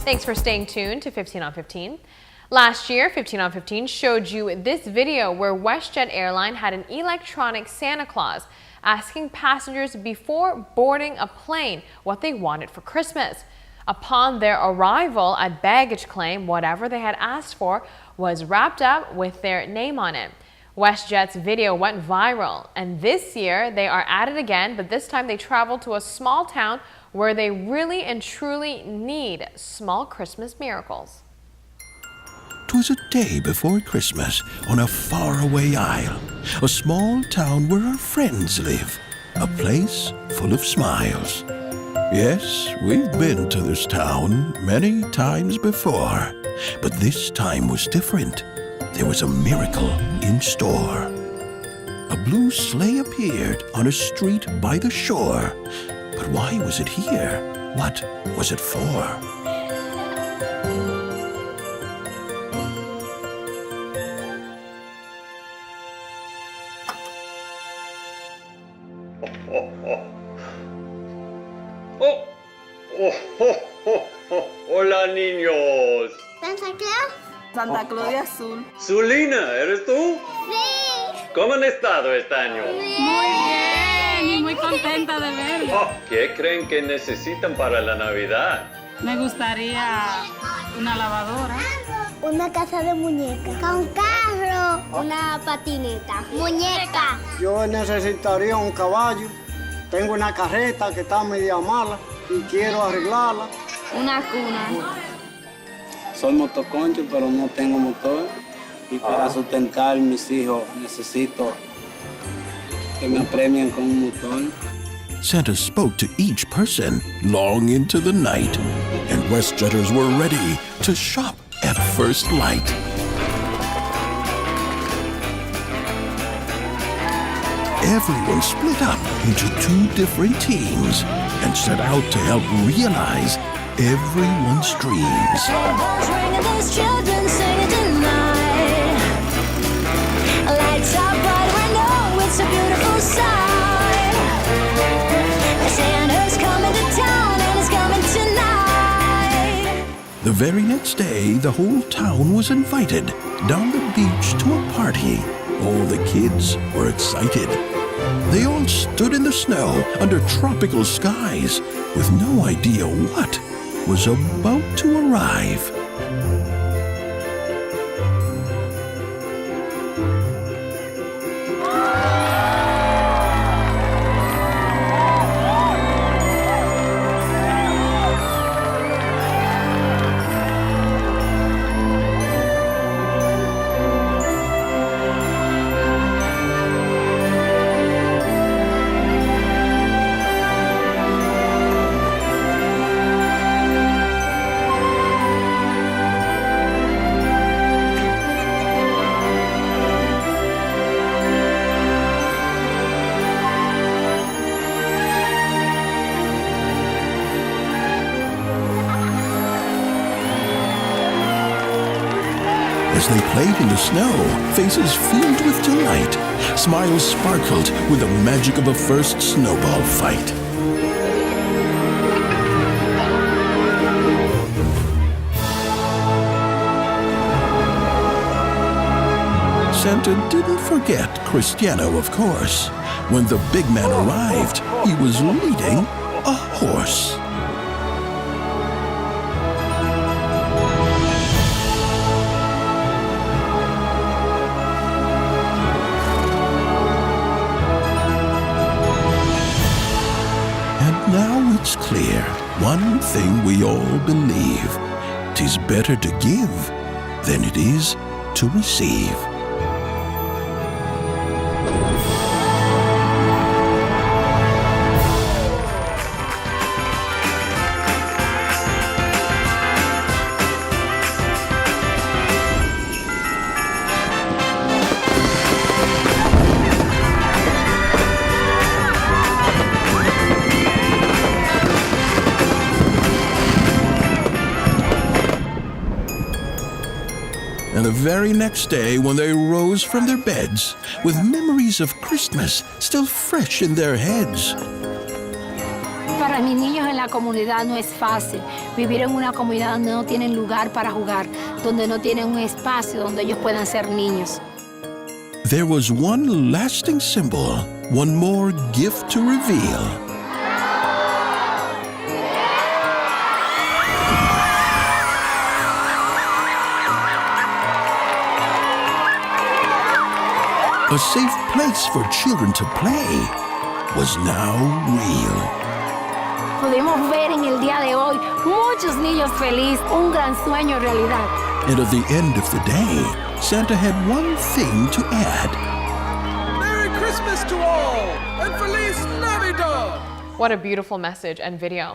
Thanks for staying tuned to 15 on 15. Last year, 15 on 15 showed you this video where WestJet Airline had an electronic Santa Claus asking passengers before boarding a plane what they wanted for Christmas. Upon their arrival at baggage claim, whatever they had asked for was wrapped up with their name on it. WestJet's video went viral, and this year they are at it again, but this time they traveled to a small town where they really and truly need small Christmas miracles. 'Twas a day before Christmas on a faraway isle, a small town where our friends live, a place full of smiles. Yes, we've been to this town many times before, but this time was different. There was a miracle in store. A blue sleigh appeared on a street by the shore. But why was it here? What was it for? Hola, niños. ¿Santa Claus? Santa Claus de azul. Zulina, ¿eres tú? Sí. ¿Cómo han estado este año? Muy bien y muy contenta de verlo. ¿Qué creen que necesitan para la Navidad? Me gustaría una lavadora. Una casa de muñecas. Con carro. Una patineta. Muñeca. Yo necesitaría un caballo. Tengo una carreta que está media mala y quiero arreglarla. Una cuna. Soy motoconcho, pero no tengo motor. Y para sustentar mis hijos necesito que me premien con un motor. Santa spoke to each person long into the night, and WestJetters were ready to shop at first light. Everyone split up into two different teams and set out to help realize everyone's dreams. Lights up bright, we know it's a beautiful sight. Santa's coming to town and he's coming tonight. The very next day, the whole town was invited down the beach to a party. All the kids were excited. They all stood in the snow under tropical skies with no idea what was about to arrive. As they played in the snow, faces filled with delight, smiles sparkled with the magic of a first snowball fight. Santa didn't forget Cristiano, of course. When the big man arrived, he was leading a horse. Now it's clear, one thing we all believe, 'tis better to give than it is to receive. And the very next day, when they rose from their beds, with memories of Christmas still fresh in their heads, Para mis niños en la comunidad no es fácil. Vivir en una comunidad donde no tienen lugar para jugar, donde no tienen un espacio donde ellos puedan ser niños. There was one lasting symbol, one more gift to reveal. A safe place for children to play was now real. Pudimos ver en el día de hoy muchos niños felices, un gran sueño realidad. And at the end of the day, Santa had one thing to add. Merry Christmas to all, and Feliz Navidad! What a beautiful message and video.